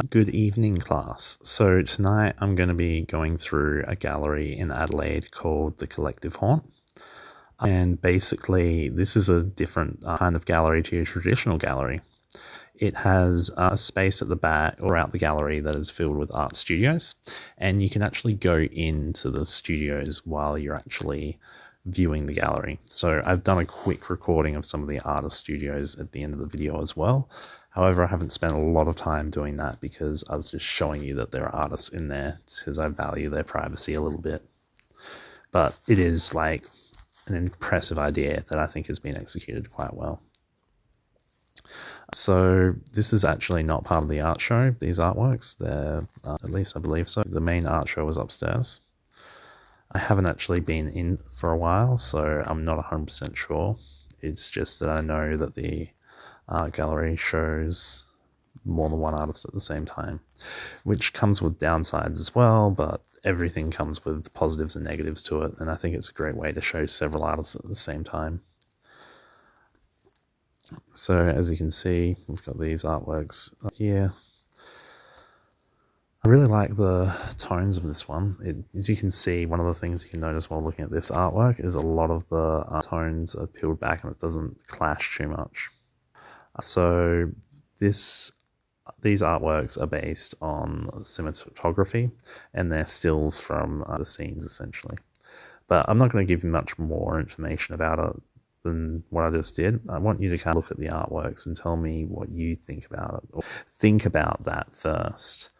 Good evening, class. So tonight I'm going to be going through a gallery in Adelaide called the Collective Haunt. And basically, this is a different kind of gallery to your traditional gallery. It has a space at the back or out the gallery that is filled with art studios, and you can actually go into the studios while you're actually viewing the gallery. So I've done a quick recording of some of the artist studios at the end of the video as well. However, I haven't spent a lot of time doing that because I was just showing you that there are artists in there because I value their privacy a little bit. But it is like an impressive idea that I think has been executed quite well. So this is actually not part of the art show, these artworks. They're, at least I believe so. The main art show was upstairs. I haven't actually been in for a while, so I'm not 100% sure. It's just that I know that the art gallery shows more than one artist at the same time, which comes with downsides as well, but everything comes with positives and negatives to it, and I think it's a great way to show several artists at the same time. So as you can see, we've got these artworks here. I really like the tones of this one. As you can see, one of the things you can notice while looking at this artwork is a lot of the tones are peeled back and it doesn't clash too much. So these artworks are based on cinematography and they're stills from the scenes essentially. But I'm not going to give you much more information about it than what I just did. I want you to kind of look at the artworks and tell me what you think about it. Or think about that first.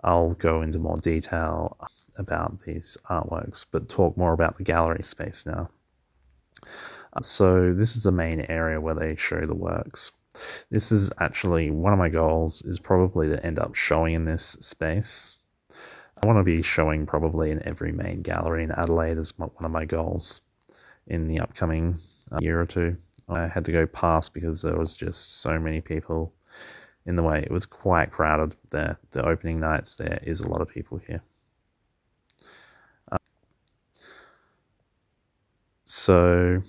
I'll go into more detail about these artworks, but talk more about the gallery space now. So this is the main area where they show the works. This is actually one of my goals is probably to end up showing in this space. I want to be showing probably in every main gallery in Adelaide as one of my goals in the upcoming year or two. I had to go past because there was just so many people in the way. It was quite crowded there. The opening nights, there is a lot of people here. So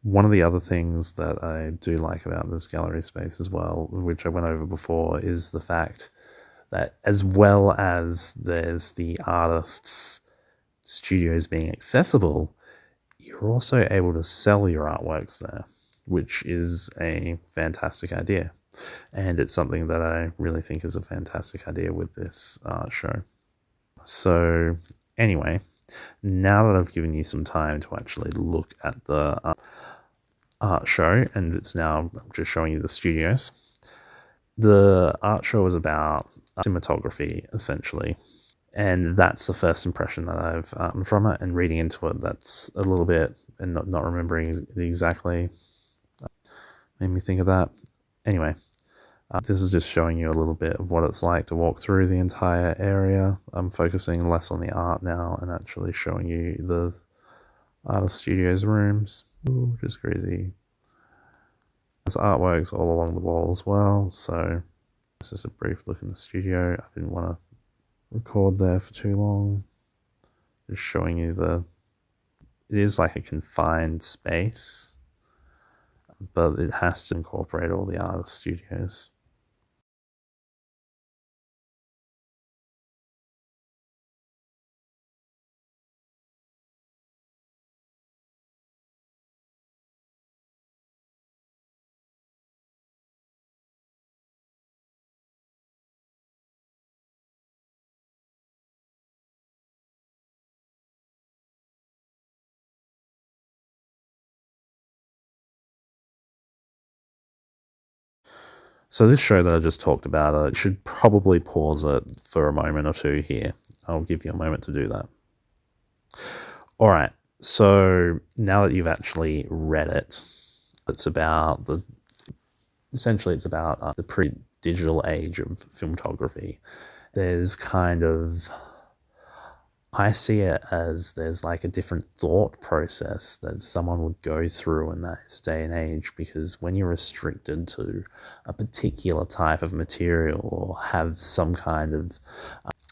one of the other things that I do like about this gallery space as well, which I went over before, is the fact that as well as there's the artists' studios being accessible, you're also able to sell your artworks there, which is a fantastic idea. And it's something that I really think is a fantastic idea with this show. So anyway, now that I've given you some time to actually look at the art show, and it's now just showing you the studios, the art show is about cinematography, essentially. And that's the first impression that I've from it, and reading into it, that's a little bit, and not remembering exactly, made me think of that. Anyway, this is just showing you a little bit of what it's like to walk through the entire area. I'm focusing less on the art now and actually showing you the artist studios rooms. Ooh, just crazy. There's artworks all along the wall as well, so this is a brief look in the studio. I didn't want to record there for too long. Just showing you it is like a confined space, but it has to incorporate all the artist studios. So this show that I just talked about, I should probably pause it for a moment or two here. I'll give you a moment to do that. All right, so now that you've actually read it, it's about essentially it's about the pre-digital age of filmography. There's kind of, I see it as there's like a different thought process that someone would go through in that day and age, because when you're restricted to a particular type of material or have some kind of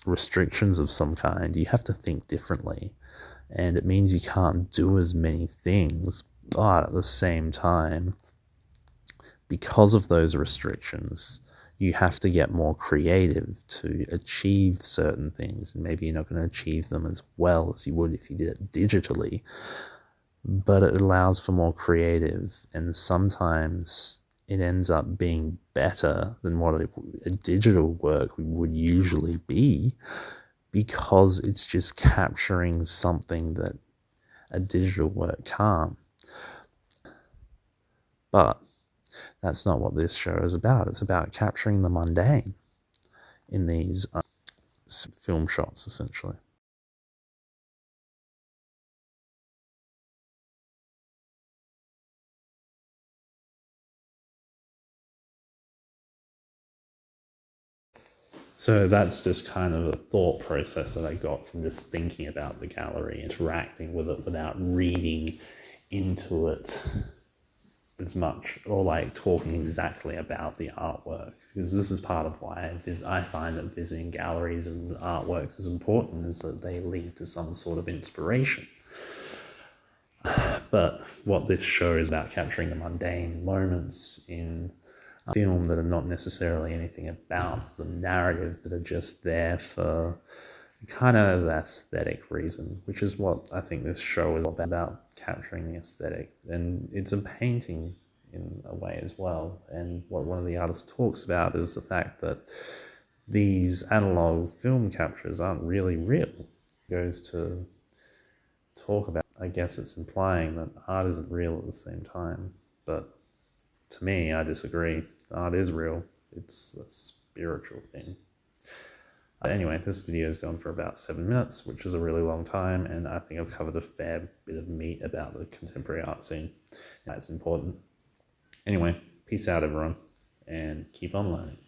restrictions of some kind, you have to think differently. And it means you can't do as many things, but at the same time, because of those restrictions, you have to get more creative to achieve certain things, and maybe you're not going to achieve them as well as you would if you did it digitally, but it allows for more creative, and sometimes it ends up being better than what a digital work would usually be, because it's just capturing something that a digital work can't. But that's not what this show is about. It's about capturing the mundane in these film shots, essentially. So that's just kind of a thought process that I got from just thinking about the gallery, interacting with it without reading into it as much, or like talking exactly about the artwork, because this is part of why I find that visiting galleries and artworks is important, is that they lead to some sort of inspiration. But what this show is about, capturing the mundane moments in a film that are not necessarily anything about the narrative, but are just there for kind of aesthetic reason, which is what I think this show is all about, capturing the aesthetic. And it's a painting in a way as well. And what one of the artists talks about is the fact that these analog film captures aren't really real. It goes to talk about, I guess it's implying that art isn't real at the same time. But to me, I disagree. Art is real. It's a spiritual thing. Anyway, this video has gone for about 7 minutes, which is a really long time, and I think I've covered a fair bit of meat about the contemporary art scene. That's important. Anyway, peace out, everyone, and keep on learning.